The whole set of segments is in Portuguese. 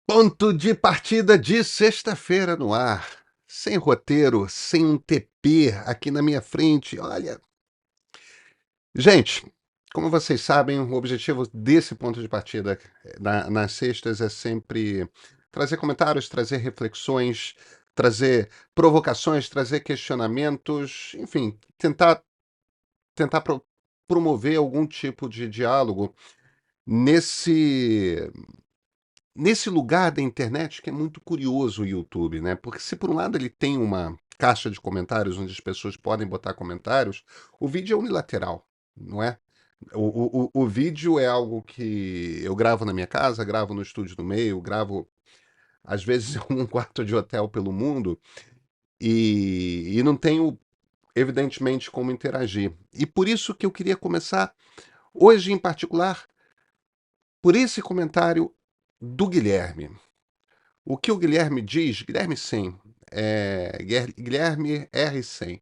Ponto de partida de sexta-feira no ar. Sem roteiro, sem um TP aqui na minha frente. Olha. Gente, como vocês sabem, o objetivo desse ponto de partida nas sextas é sempre trazer comentários, trazer reflexões, trazer provocações, trazer questionamentos, enfim, tentar promover algum tipo de diálogo nesse nesse lugar da internet que é muito curioso o YouTube, né? Porque se por um lado ele tem uma caixa de comentários onde as pessoas podem botar comentários, o vídeo é unilateral, não é? O vídeo é algo que eu gravo na minha casa, gravo no estúdio do meio, gravo às vezes em um quarto de hotel pelo mundo e não tenho, evidentemente, como interagir. E por isso que eu queria começar hoje em particular por esse comentário do Guilherme. O que o Guilherme diz, Guilherme 100, Guilherme R100.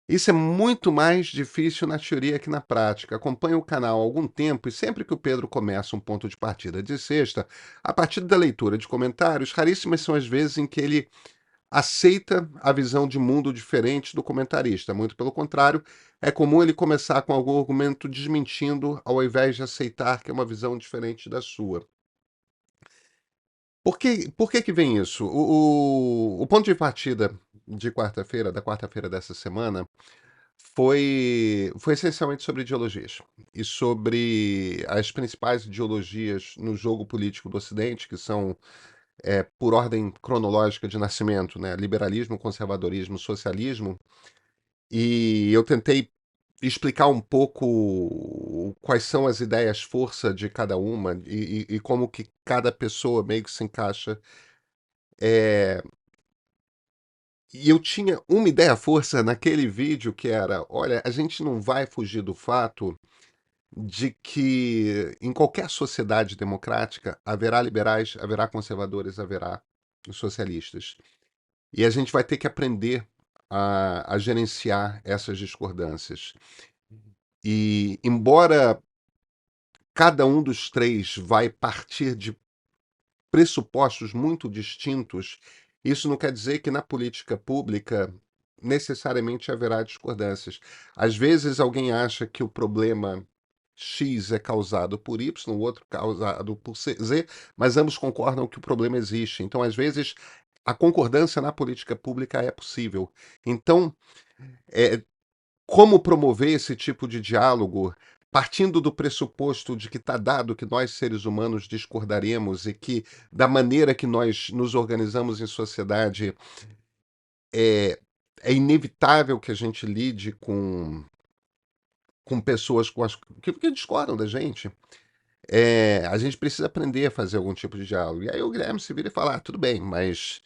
Isso é muito mais difícil na teoria que na prática. Acompanho o canal há algum tempo e sempre que o Pedro começa um ponto de partida de sexta, a partir da leitura de comentários, raríssimas são as vezes em que ele aceita a visão de mundo diferente do comentarista. Muito pelo contrário, é comum ele começar com algum argumento desmentindo, ao invés de aceitar que é uma visão diferente da sua. Por que vem isso? O ponto de partida de quarta-feira, da quarta-feira dessa semana, foi essencialmente sobre ideologias. E sobre as principais ideologias no jogo político do Ocidente, que são, por ordem cronológica de nascimento, né? Liberalismo, conservadorismo, socialismo. E eu tentei explicar um pouco quais são as ideias-força de cada uma e como que cada pessoa meio que se encaixa. É, E eu tinha uma ideia-força naquele vídeo que era: olha, a gente não vai fugir do fato de que em qualquer sociedade democrática haverá liberais, haverá conservadores, haverá socialistas. E a gente vai ter que aprender a gerenciar essas discordâncias. E embora cada um dos três vai partir de pressupostos muito distintos, isso não quer dizer que na política pública necessariamente haverá discordâncias. Às vezes alguém acha que o problema X é causado por Y, o outro causado por Z, mas ambos concordam que o problema existe. Então, às vezes, a concordância na política pública é possível. Então, é, como promover esse tipo de diálogo, partindo do pressuposto de que está dado que nós, seres humanos, discordaremos e que, da maneira que nós nos organizamos em sociedade, é, é inevitável que a gente lide com pessoas que discordam da gente. A gente precisa aprender a fazer algum tipo de diálogo. E aí o Guilherme se vira e fala: tudo bem, mas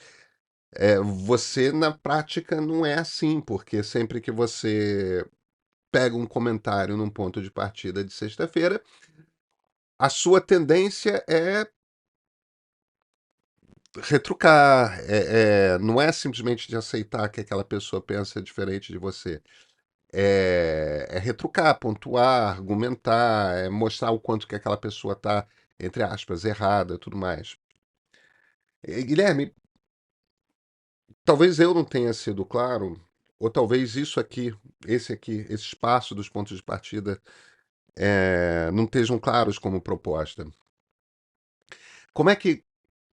você na prática não é assim, porque sempre que você pega um comentário num ponto de partida de sexta-feira, a sua tendência é retrucar, não é simplesmente de aceitar que aquela pessoa pensa diferente de você. É retrucar, pontuar, argumentar, mostrar o quanto que aquela pessoa está, entre aspas, errada, tudo mais. Guilherme, talvez eu não tenha sido claro, ou talvez isso aqui, esse espaço dos pontos de partida, não estejam claros como proposta. Como é que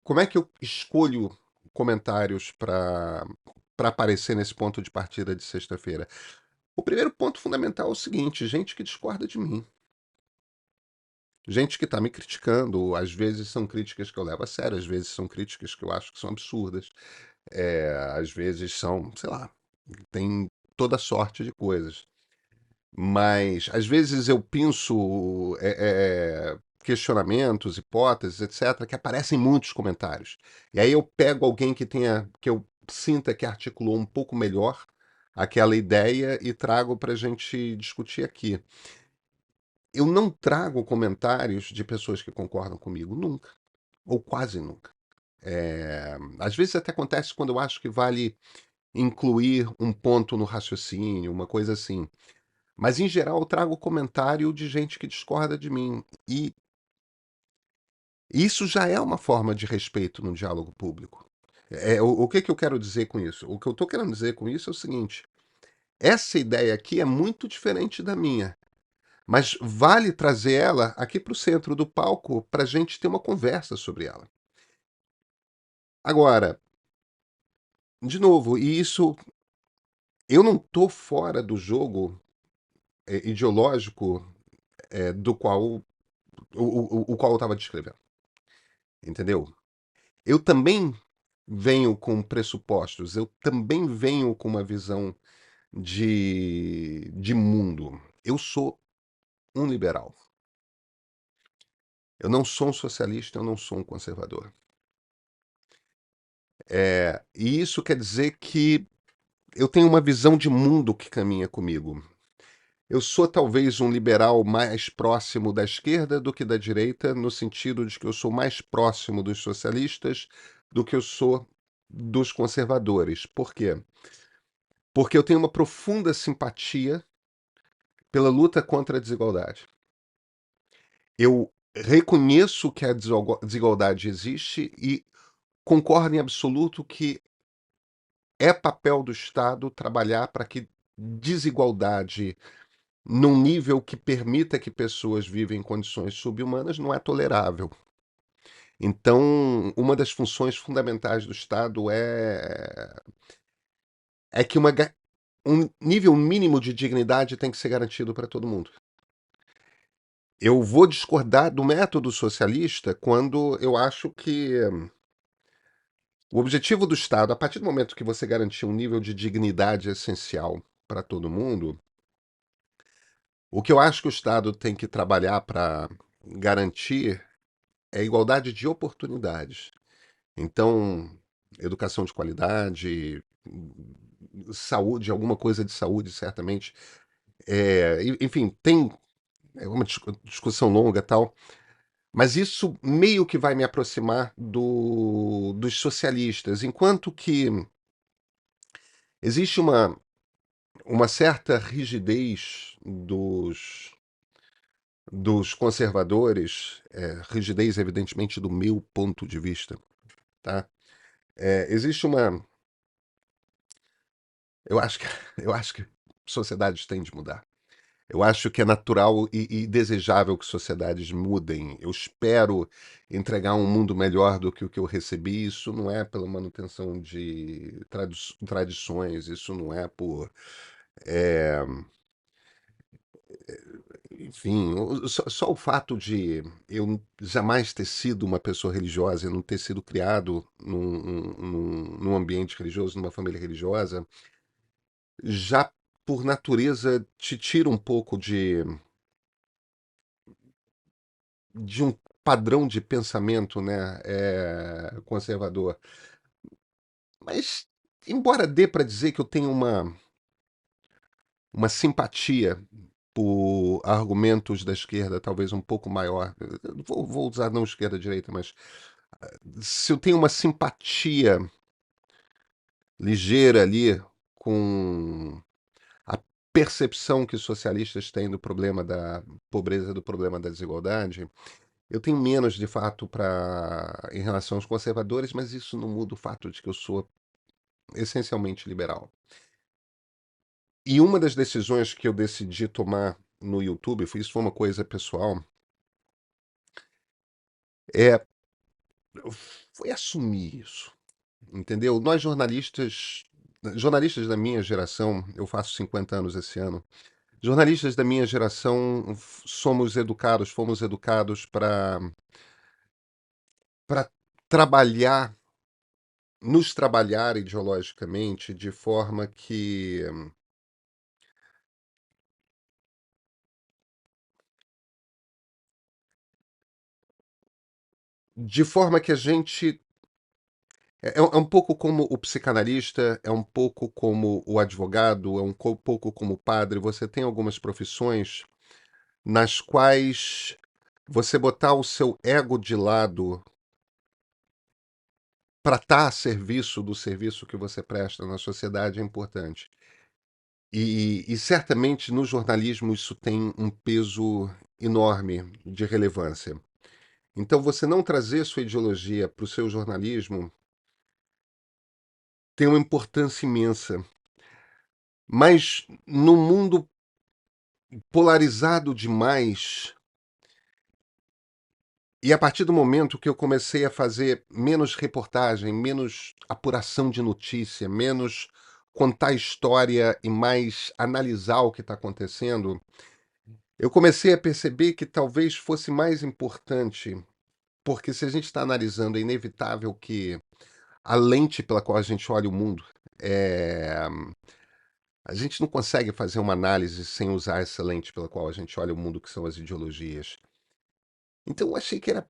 Como é que eu escolho comentários para aparecer nesse ponto de partida de sexta-feira? O primeiro ponto fundamental é o seguinte: gente que discorda de mim, gente que está me criticando, às vezes são críticas que eu levo a sério, às vezes são críticas que eu acho que são absurdas, às vezes são, sei lá, tem toda sorte de coisas. Mas às vezes eu penso questionamentos, hipóteses, etc., que aparecem em muitos comentários. E aí eu pego alguém que eu sinta que articulou um pouco melhor aquela ideia e trago para a gente discutir aqui. Eu não trago comentários de pessoas que concordam comigo, nunca, ou quase nunca. Às vezes até acontece quando eu acho que vale incluir um ponto no raciocínio, uma coisa assim. Mas, em geral, eu trago comentário de gente que discorda de mim. E Isso já é uma forma de respeito no diálogo público. O que, que eu quero dizer com isso? O que eu estou querendo dizer com isso é o seguinte: essa ideia aqui é muito diferente da minha, mas vale trazer ela aqui para o centro do palco para a gente ter uma conversa sobre ela. Agora, de novo, e isso, eu não estou fora do jogo ideológico do qual o qual eu estava descrevendo, entendeu? Eu também venho com pressupostos, eu também venho com uma visão de mundo. Eu sou um liberal. Eu não sou um socialista, eu não sou um conservador. E isso quer dizer que eu tenho uma visão de mundo que caminha comigo. Eu sou talvez um liberal mais próximo da esquerda do que da direita, no sentido de que eu sou mais próximo dos socialistas do que eu sou dos conservadores. Por quê? Porque eu tenho uma profunda simpatia pela luta contra a desigualdade. Eu reconheço que a desigualdade existe e concordo em absoluto que é papel do Estado trabalhar para que desigualdade num nível que permita que pessoas vivem em condições subhumanas não é tolerável. Então, uma das funções fundamentais do Estado é que um nível mínimo de dignidade tem que ser garantido para todo mundo. Eu vou discordar do método socialista quando eu acho que o objetivo do Estado, a partir do momento que você garantir um nível de dignidade essencial para todo mundo, o que eu acho que o Estado tem que trabalhar para garantir é a igualdade de oportunidades. Então, educação de qualidade, saúde, alguma coisa de saúde, certamente. Enfim, tem uma discussão longa e tal, mas isso meio que vai me aproximar dos socialistas, enquanto que existe uma certa rigidez dos conservadores, rigidez, evidentemente, do meu ponto de vista, tá? Existe uma. Eu acho que, eu acho que sociedades têm de mudar. Eu acho que é natural e desejável que sociedades mudem. Eu espero entregar um mundo melhor do que o que eu recebi. Isso não é pela manutenção de tradições, isso não é por. é, Enfim, só o fato de eu jamais ter sido uma pessoa religiosa e não ter sido criado num ambiente religioso, numa família religiosa, já por natureza te tira um pouco de um padrão de pensamento, né, conservador. Mas, embora dê para dizer que eu tenho uma simpatia por argumentos da esquerda, talvez um pouco maior, vou usar não esquerda-direita, mas se eu tenho uma simpatia ligeira ali com a percepção que os socialistas têm do problema da pobreza, do problema da desigualdade, eu tenho menos de fato para em relação aos conservadores, mas isso não muda o fato de que eu sou essencialmente liberal. E uma das decisões que eu decidi tomar no YouTube, isso foi uma coisa pessoal, é foi assumir isso, entendeu? Nós jornalistas da minha geração, eu faço 50 anos esse ano. Jornalistas da minha geração fomos educados para trabalhar, nos trabalhar ideologicamente de forma que a gente é um pouco como o psicanalista, é um pouco como o advogado, é pouco como o padre. Você tem algumas profissões nas quais você botar o seu ego de lado para estar a serviço do serviço que você presta na sociedade é importante. E certamente no jornalismo isso tem um peso enorme de relevância. Então, você não trazer sua ideologia para o seu jornalismo tem uma importância imensa. Mas no mundo polarizado demais, e a partir do momento que eu comecei a fazer menos reportagem, menos apuração de notícia, menos contar história e mais analisar o que está acontecendo, eu comecei a perceber que talvez fosse mais importante, porque se a gente está analisando, é inevitável que a lente pela qual a gente olha o mundo, é, a gente não consegue fazer uma análise sem usar essa lente pela qual a gente olha o mundo, que são as ideologias. Então eu achei que era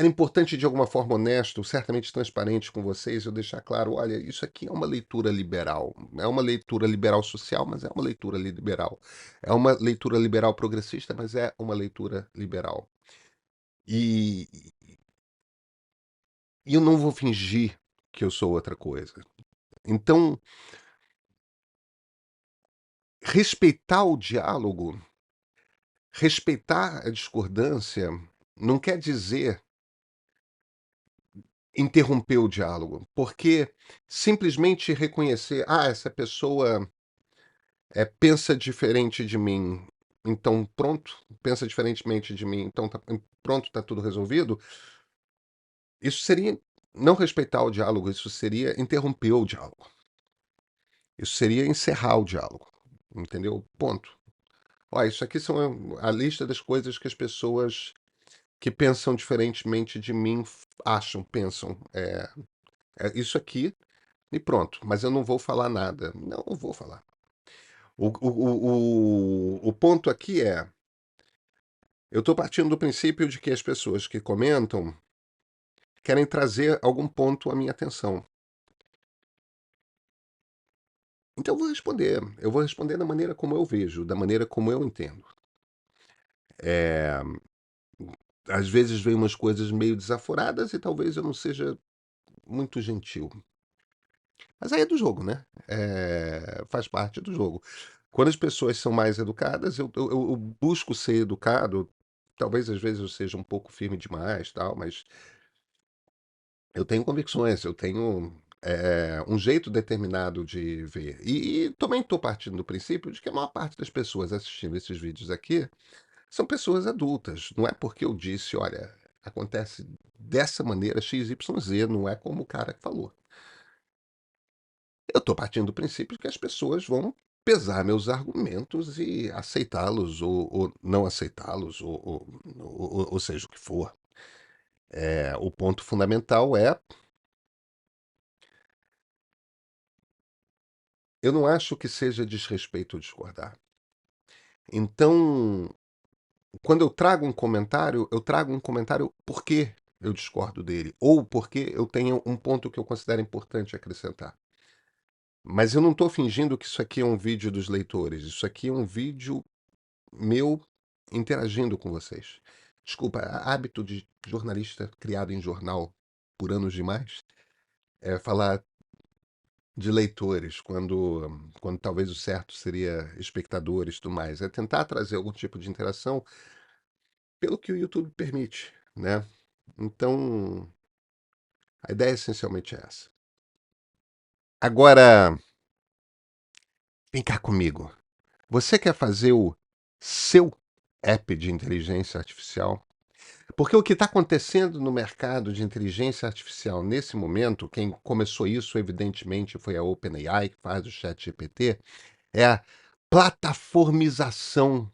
importante, de alguma forma honesto, certamente transparente com vocês, eu deixar claro, olha, isso aqui é uma leitura liberal. É uma leitura liberal social, mas é uma leitura liberal. É uma leitura liberal progressista, mas é uma leitura liberal. E, e eu não vou fingir que eu sou outra coisa. Então, respeitar o diálogo, respeitar a discordância, não quer dizer interromper o diálogo, porque simplesmente reconhecer, essa pessoa pensa diferente de mim, então pronto, pensa diferentemente de mim, então pronto, tá tudo resolvido. Isso seria não respeitar o diálogo, isso seria interromper o diálogo. Isso seria encerrar o diálogo, entendeu? Ponto. Olha, isso aqui são a lista das coisas que as pessoas que pensam diferentemente de mim acham, pensam. É isso aqui e pronto. Mas eu não vou falar nada. Não, eu vou falar. O ponto aqui é, eu estou partindo do princípio de que as pessoas que comentam querem trazer algum ponto à minha atenção. Então eu vou responder. Eu vou responder da maneira como eu vejo, da maneira como eu entendo. É, às vezes vem umas coisas meio desaforadas e talvez eu não seja muito gentil. Mas aí é do jogo, né? Faz parte do jogo. Quando as pessoas são mais educadas, eu busco ser educado. Talvez às vezes eu seja um pouco firme demais, tal, mas eu tenho convicções, eu tenho um jeito determinado de ver. E também estou partindo do princípio de que a maior parte das pessoas assistindo esses vídeos aqui são pessoas adultas. Não é porque eu disse, olha, acontece dessa maneira XYZ, não é como o cara que falou. Eu estou partindo do princípio que as pessoas vão pesar meus argumentos e aceitá-los ou não aceitá-los, ou seja o que for. O ponto fundamental é, eu não acho que seja desrespeito discordar. Então, quando eu trago um comentário porque eu discordo dele, ou porque eu tenho um ponto que eu considero importante acrescentar. Mas eu não estou fingindo que isso aqui é um vídeo dos leitores, isso aqui é um vídeo meu interagindo com vocês. Desculpa, hábito de jornalista criado em jornal por anos demais é falar de leitores, quando talvez o certo seria espectadores e tudo mais. É tentar trazer algum tipo de interação pelo que o YouTube permite, né? Então, a ideia essencialmente é essa. Agora, vem cá comigo. Você quer fazer o seu app de inteligência artificial? Porque o que está acontecendo no mercado de inteligência artificial nesse momento, quem começou isso, evidentemente, foi a OpenAI, que faz o ChatGPT, é a plataformização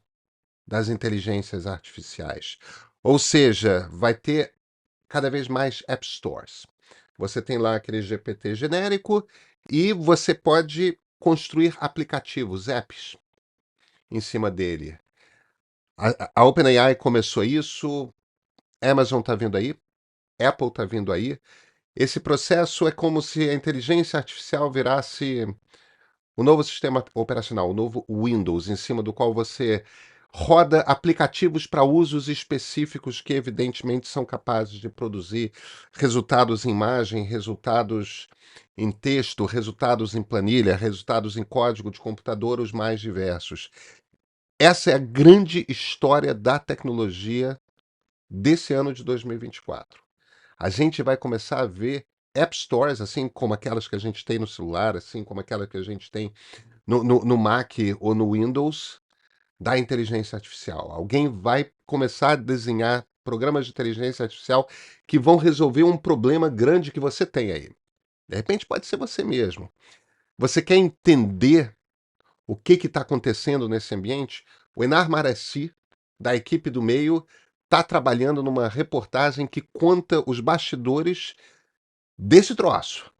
das inteligências artificiais. Ou seja, vai ter cada vez mais app stores. Você tem lá aquele GPT genérico e você pode construir aplicativos, apps, em cima dele. A OpenAI começou isso, Amazon está vindo aí, Apple está vindo aí. Esse processo é como se a inteligência artificial virasse o novo sistema operacional, o novo Windows, em cima do qual você roda aplicativos para usos específicos que, evidentemente, são capazes de produzir resultados em imagem, resultados em texto, resultados em planilha, resultados em código de computador, os mais diversos. Essa é a grande história da tecnologia desse ano de 2024. A gente vai começar a ver App Stores, assim como aquelas que a gente tem no celular, assim como aquela que a gente tem no Mac ou no Windows, da inteligência artificial. Alguém vai começar a desenhar programas de inteligência artificial que vão resolver um problema grande que você tem aí. De repente pode ser você mesmo. Você quer entender o que está acontecendo nesse ambiente? O Enar Maraci, da equipe do Meio, está trabalhando numa reportagem que conta os bastidores desse troço,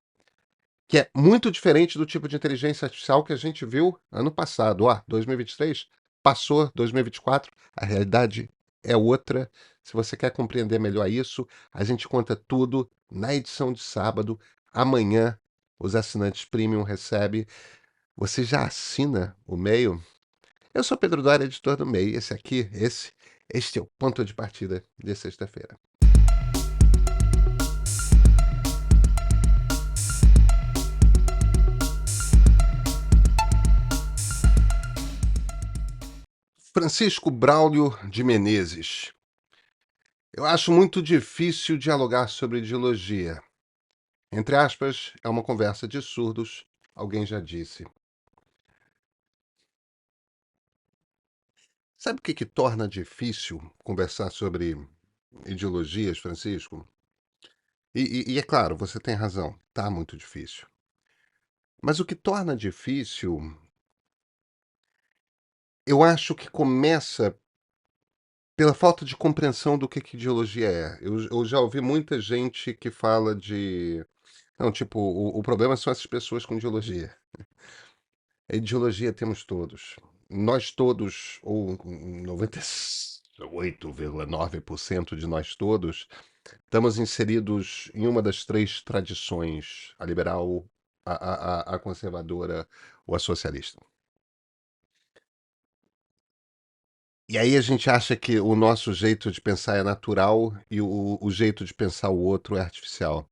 que é muito diferente do tipo de inteligência artificial que a gente viu ano passado. 2023 passou, 2024, a realidade é outra. Se você quer compreender melhor isso, a gente conta tudo na edição de sábado. Amanhã, os assinantes premium recebem. Você já assina o Meio? Eu sou Pedro Doria, editor do Meio. Este é o ponto de partida de sexta-feira. Francisco Braulio de Menezes. Eu acho muito difícil dialogar sobre ideologia. Entre aspas, é uma conversa de surdos, alguém já disse. Sabe o que torna difícil conversar sobre ideologias, Francisco? E é claro, você tem razão, tá muito difícil. Mas o que torna difícil, eu acho que começa pela falta de compreensão do que ideologia é. Eu já ouvi muita gente que fala de. Não, tipo, o problema são essas pessoas com ideologia. A ideologia temos todos. Nós todos, ou 98,9% de nós todos, estamos inseridos em uma das três tradições: a liberal, a conservadora ou a socialista. E aí a gente acha que o nosso jeito de pensar é natural e o jeito de pensar o outro é artificial.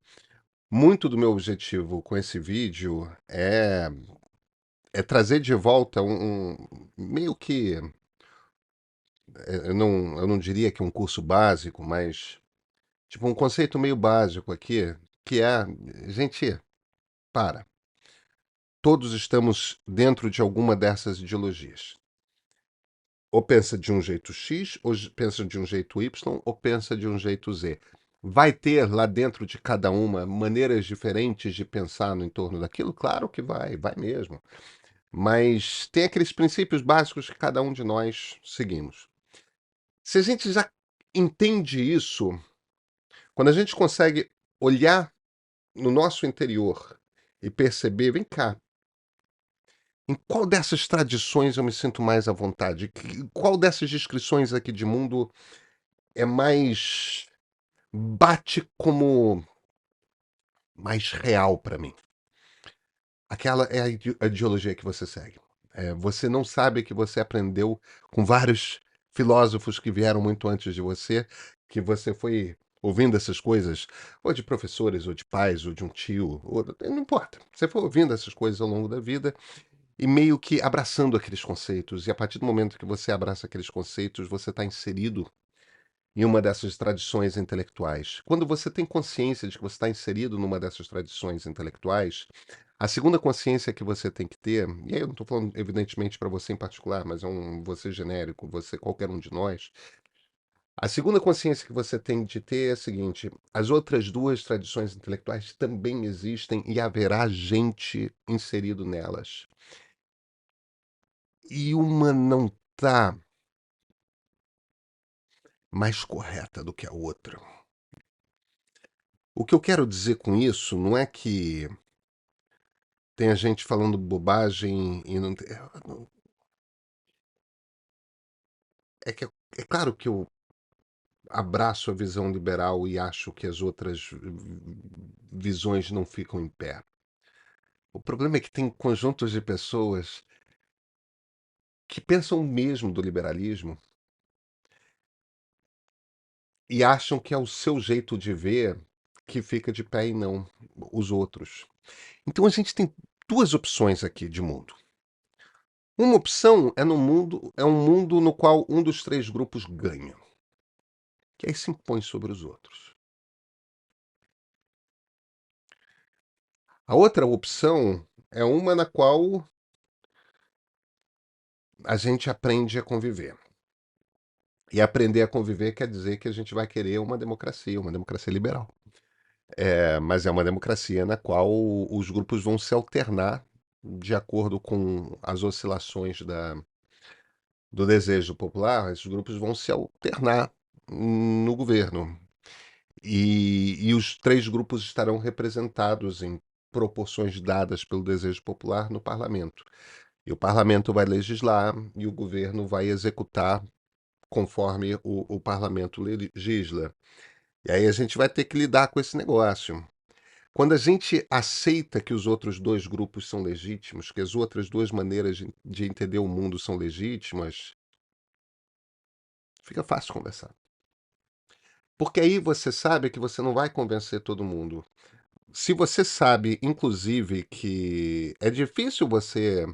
Muito do meu objetivo com esse vídeo é trazer de volta meio que eu não diria que é um curso básico, mas tipo um conceito meio básico aqui, que é, gente, para. Todos estamos dentro de alguma dessas ideologias. Ou pensa de um jeito X, ou pensa de um jeito Y, ou pensa de um jeito Z. Vai ter lá dentro de cada uma maneiras diferentes de pensar no entorno daquilo? Claro que vai mesmo. Mas tem aqueles princípios básicos que cada um de nós seguimos. Se a gente já entende isso, quando a gente consegue olhar no nosso interior e perceber, vem cá, em qual dessas tradições eu me sinto mais à vontade? Qual dessas descrições aqui de mundo é mais bate como mais real para mim? Aquela é a ideologia que você segue. Você não sabe que você aprendeu com vários filósofos que vieram muito antes de você, que você foi ouvindo essas coisas, ou de professores, ou de pais, ou de um tio, não importa. Você foi ouvindo essas coisas ao longo da vida e meio que abraçando aqueles conceitos. E a partir do momento que você abraça aqueles conceitos, você está inserido em uma dessas tradições intelectuais. Quando você tem consciência de que você está inserido numa dessas tradições intelectuais, a segunda consciência que você tem que ter, e aí eu não estou falando evidentemente para você em particular, mas é um você genérico, você qualquer um de nós, a segunda consciência que você tem de ter é a seguinte: as outras duas tradições intelectuais também existem e haverá gente inserido nelas. E uma não está mais correta do que a outra. O que eu quero dizer com isso não é que tenha gente falando bobagem e não. É que é claro que eu abraço a visão liberal e acho que as outras visões não ficam em pé. O problema é que tem conjuntos de pessoas que pensam o mesmo do liberalismo e acham que é o seu jeito de ver que fica de pé e não os outros. Então a gente tem duas opções aqui de mundo. Uma opção é um mundo no qual um dos três grupos ganha, que aí se impõe sobre os outros. A outra opção é uma na qual a gente aprende a conviver. E aprender a conviver quer dizer que a gente vai querer uma democracia liberal. Mas é uma democracia na qual os grupos vão se alternar de acordo com as oscilações do desejo popular, esses grupos vão se alternar no governo. E os três grupos estarão representados em proporções dadas pelo desejo popular no parlamento. E o parlamento vai legislar e o governo vai executar conforme o parlamento legisla. E aí a gente vai ter que lidar com esse negócio. Quando a gente aceita que os outros dois grupos são legítimos, que as outras duas maneiras de entender o mundo são legítimas, fica fácil conversar. Porque aí você sabe que você não vai convencer todo mundo. Se você sabe, inclusive, que é difícil você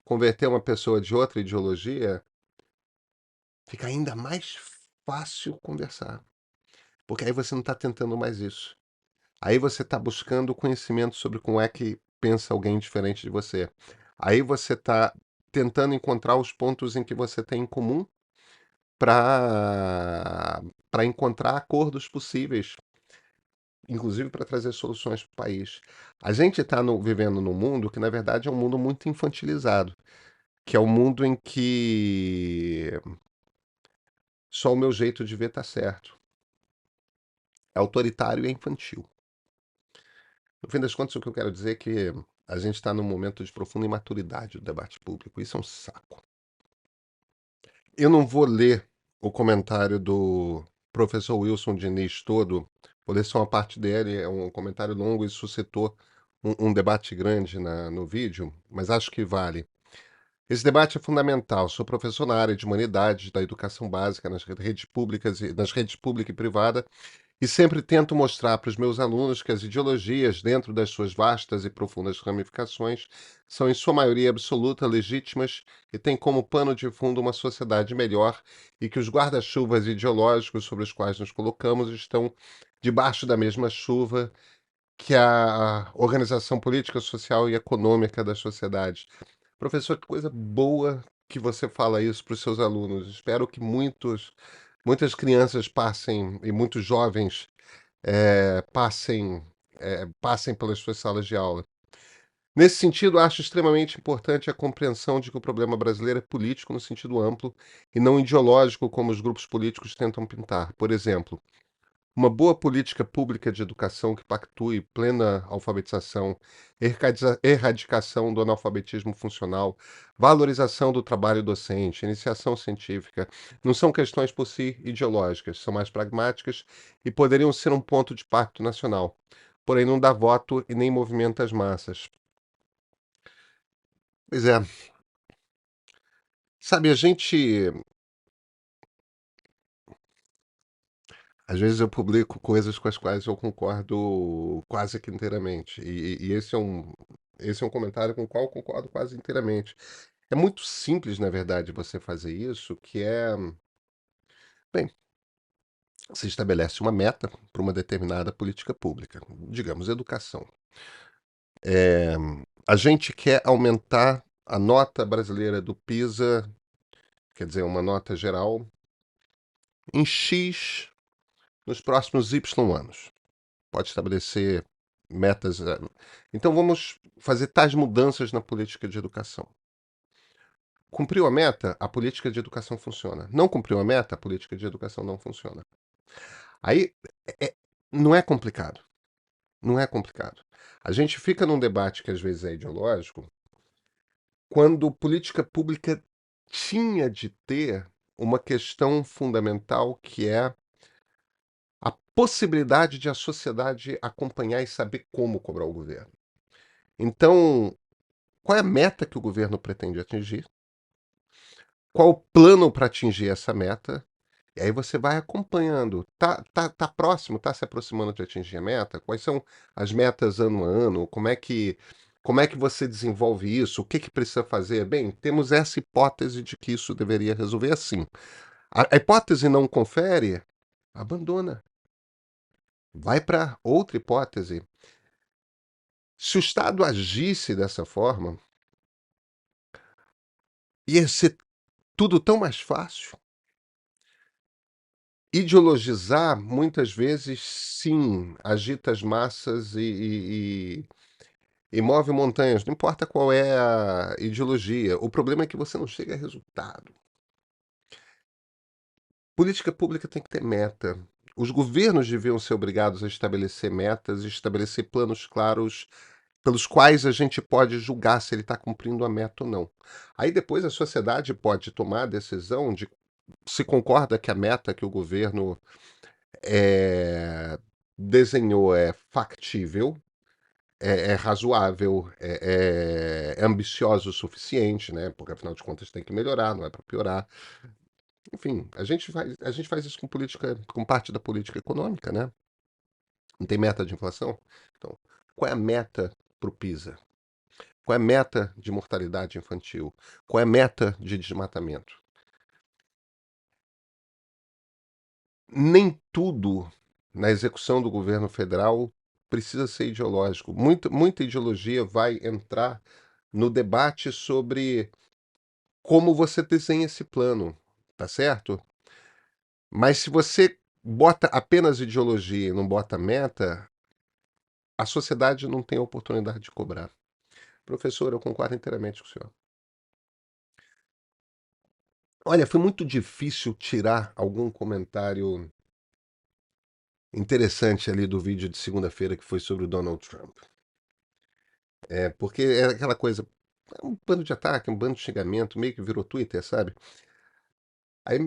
converter uma pessoa de outra ideologia, fica ainda mais fácil conversar. Porque aí você não está tentando mais isso. Aí você está buscando conhecimento sobre como é que pensa alguém diferente de você. Aí você está tentando encontrar os pontos em que você tem em comum para encontrar acordos possíveis, inclusive para trazer soluções para o país. A gente está vivendo num mundo que, na verdade, é um mundo muito infantilizado, que é um mundo em que só o meu jeito de ver está certo. É autoritário e é infantil. No fim das contas, o que eu quero dizer é que a gente está num momento de profunda imaturidade do debate público. Isso é um saco. Eu não vou ler o comentário do professor Wilson Diniz todo, vou ler só uma parte dele, é um comentário longo e suscitou um debate grande no vídeo, mas acho que vale. Esse debate é fundamental. Sou professor na área de humanidades, da educação básica, nas redes públicas nas redes pública e privada, e sempre tento mostrar para os meus alunos que as ideologias, dentro das suas vastas e profundas ramificações, são em sua maioria absoluta legítimas e têm como pano de fundo uma sociedade melhor e que os guarda-chuvas ideológicos sobre os quais nos colocamos estão debaixo da mesma chuva que a organização política, social e econômica das sociedades. Professor, que coisa boa que você fala isso para os seus alunos. Espero que muitas crianças passem e muitos jovens passem pelas suas salas de aula. Nesse sentido, acho extremamente importante a compreensão de que o problema brasileiro é político no sentido amplo e não ideológico como os grupos políticos tentam pintar. Por exemplo, uma boa política pública de educação que pactue plena alfabetização, erradicação do analfabetismo funcional, valorização do trabalho docente, iniciação científica, não são questões por si ideológicas, são mais pragmáticas e poderiam ser um ponto de pacto nacional. Porém, não dá voto e nem movimenta as massas. Pois é. Sabe, às vezes eu publico coisas com as quais eu concordo quase que inteiramente. E esse é um comentário com o qual eu concordo quase inteiramente. É muito simples, na verdade, você fazer isso, que é, bem, você estabelece uma meta para uma determinada política pública, digamos, educação. A gente quer aumentar a nota brasileira do PISA, quer dizer, uma nota geral, em X nos próximos Y anos. Pode estabelecer metas. Então vamos fazer tais mudanças na política de educação. Cumpriu a meta, a política de educação funciona. Não cumpriu a meta, a política de educação não funciona. Aí é- não é complicado. Não é complicado. A gente fica num debate que às vezes é ideológico, quando política pública tinha de ter uma questão fundamental que é a possibilidade de a sociedade acompanhar e saber como cobrar o governo. Então, qual é a meta que o governo pretende atingir? Qual o plano para atingir essa meta? E aí você vai acompanhando. Tá próximo, tá se aproximando de atingir a meta? Quais são as metas ano a ano? Como é que você desenvolve isso? O que que precisa fazer? Bem, temos essa hipótese de que isso deveria resolver assim. A hipótese não confere, Abandona. Vai para outra hipótese. Se o Estado agisse dessa forma, ia ser tudo tão mais fácil. Ideologizar, muitas vezes, sim, agita as massas e move montanhas, não importa qual é a ideologia. O problema é que você não chega a resultado. Política pública tem que ter meta. Os governos deviam ser obrigados a estabelecer metas, estabelecer planos claros pelos quais a gente pode julgar se ele está cumprindo a meta ou não. Aí depois a sociedade pode tomar a decisão de se concorda que a meta que o governo desenhou é factível, é razoável, é ambicioso o suficiente, né? Porque afinal de contas tem que melhorar, não é para piorar. Enfim, a gente faz isso com política, com parte da política econômica, né? Não tem meta de inflação? Então, qual é a meta para o PISA? Qual é a meta de mortalidade infantil? Qual é a meta de desmatamento? Nem tudo na execução do governo federal precisa ser ideológico. Muita ideologia vai entrar no debate sobre como você desenha esse plano, tá certo? Mas se você bota apenas ideologia e não bota meta, a sociedade não tem a oportunidade de cobrar. Professor, eu concordo inteiramente com o senhor. Olha, foi muito difícil tirar algum comentário interessante ali do vídeo de segunda-feira que foi sobre o Donald Trump. Porque era aquela coisa, um bando de ataque, um bando de xingamento, meio que virou Twitter, sabe? Aí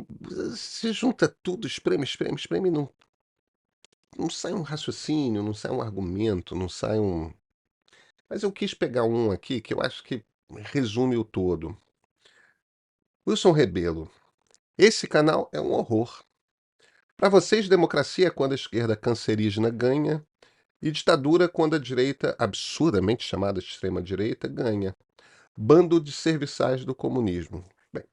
se junta tudo, espreme, espreme, espreme, e não sai um raciocínio, não sai um argumento, não sai um. Mas eu quis pegar um aqui que eu acho que resume o todo. Wilson Rebelo. Esse canal é um horror. Para vocês, democracia é quando a esquerda cancerígena ganha e ditadura quando a direita, absurdamente chamada de extrema-direita, ganha. Bando de serviçais do comunismo. Bem,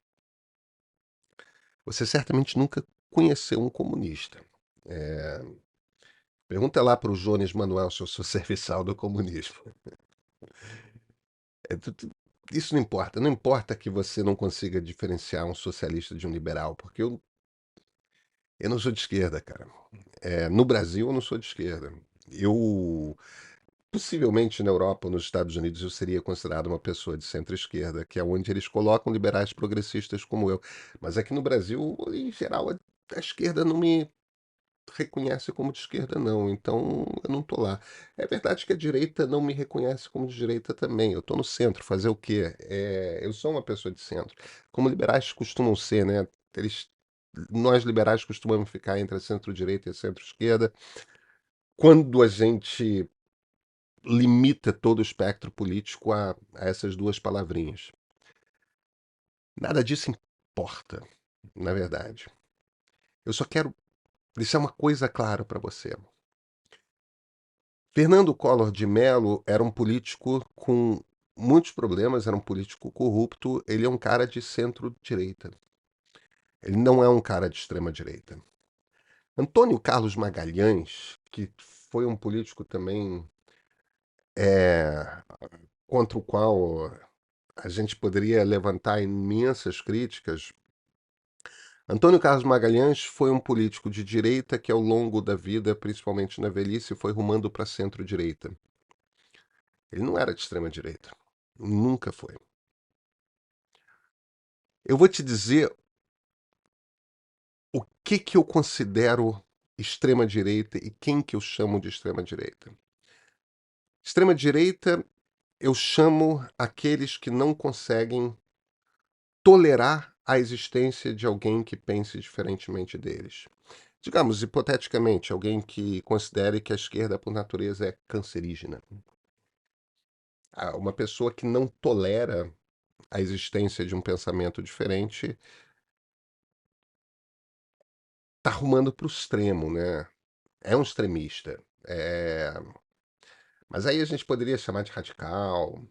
você certamente nunca conheceu um comunista. É, pergunta lá para o Jones Manuel se eu sou serviçal do comunismo. Isso não importa. Não importa que você não consiga diferenciar um socialista de um liberal, porque eu não sou de esquerda, cara. No Brasil, eu não sou de esquerda. Eu, possivelmente na Europa ou nos Estados Unidos, eu seria considerado uma pessoa de centro-esquerda, que é onde eles colocam liberais progressistas como eu. Mas aqui no Brasil, em geral, a esquerda não me reconhece como de esquerda, não. Então, eu não tô lá. É verdade que a direita não me reconhece como de direita também. Eu tô no centro. Fazer o quê? Eu sou uma pessoa de centro. Como liberais costumam ser, né? Eles, nós liberais costumamos ficar entre a centro-direita e a centro-esquerda. Quando a gente limita todo o espectro político a essas duas palavrinhas. Nada disso importa, na verdade. Eu só quero deixar uma coisa clara para você. Fernando Collor de Mello era um político com muitos problemas, era um político corrupto, ele é um cara de centro-direita. Ele não é um cara de extrema-direita. Antônio Carlos Magalhães, que foi um político também é, contra o qual a gente poderia levantar imensas críticas. Antônio Carlos Magalhães foi um político de direita que, ao longo da vida, principalmente na velhice, foi rumando para centro-direita. Ele não era de extrema-direita. Nunca foi. Eu vou te dizer o que eu considero extrema-direita e quem que eu chamo de extrema-direita. Extrema-direita, eu chamo aqueles que não conseguem tolerar a existência de alguém que pense diferentemente deles. Digamos, hipoteticamente, alguém que considere que a esquerda, por natureza, é cancerígena. Uma pessoa que não tolera a existência de um pensamento diferente está rumando para o extremo, né? É um extremista. Mas aí a gente poderia chamar de radical. O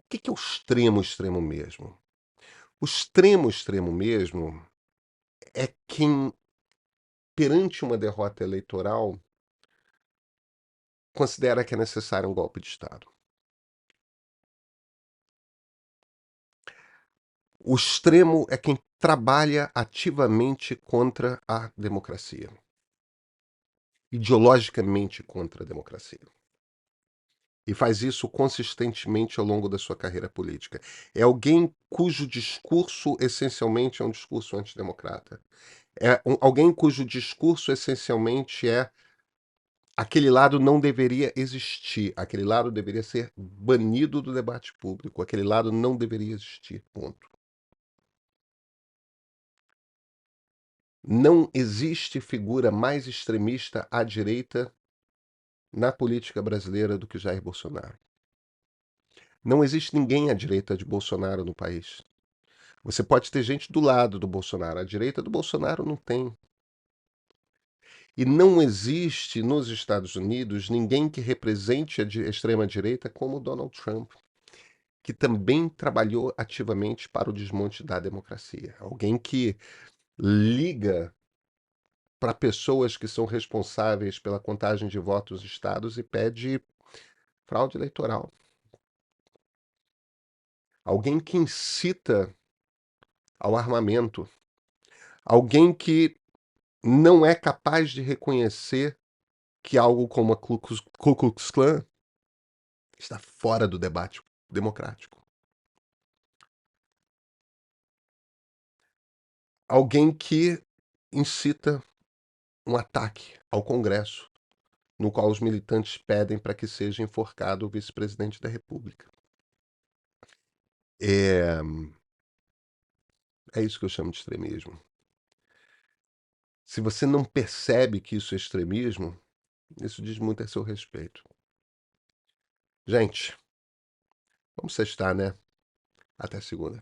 que é o extremo, extremo mesmo? O extremo, extremo mesmo é quem perante uma derrota eleitoral, considera que é necessário um golpe de Estado. O extremo é quem trabalha ativamente contra a democracia, ideologicamente contra a democracia. E faz isso consistentemente ao longo da sua carreira política. É alguém cujo discurso essencialmente é um discurso antidemocrata. Alguém cujo discurso essencialmente é aquele lado não deveria existir, aquele lado deveria ser banido do debate público, aquele lado não deveria existir, ponto. Não existe figura mais extremista à direita na política brasileira do que Jair Bolsonaro. Não existe ninguém à direita de Bolsonaro no país. Você pode ter gente do lado do Bolsonaro, à direita do Bolsonaro não tem. E não existe nos Estados Unidos ninguém que represente a extrema-direita como Donald Trump, que também trabalhou ativamente para o desmonte da democracia. Alguém que liga para pessoas que são responsáveis pela contagem de votos nos estados e pede fraude eleitoral. Alguém que incita ao armamento. Alguém que não é capaz de reconhecer que algo como a Ku Klux Klan está fora do debate democrático. Alguém que incita um ataque ao Congresso, no qual os militantes pedem para que seja enforcado o vice-presidente da República. É, é isso que eu chamo de extremismo. Se você não percebe que isso é extremismo, isso diz muito a seu respeito. Gente, vamos sextar, né? Até segunda.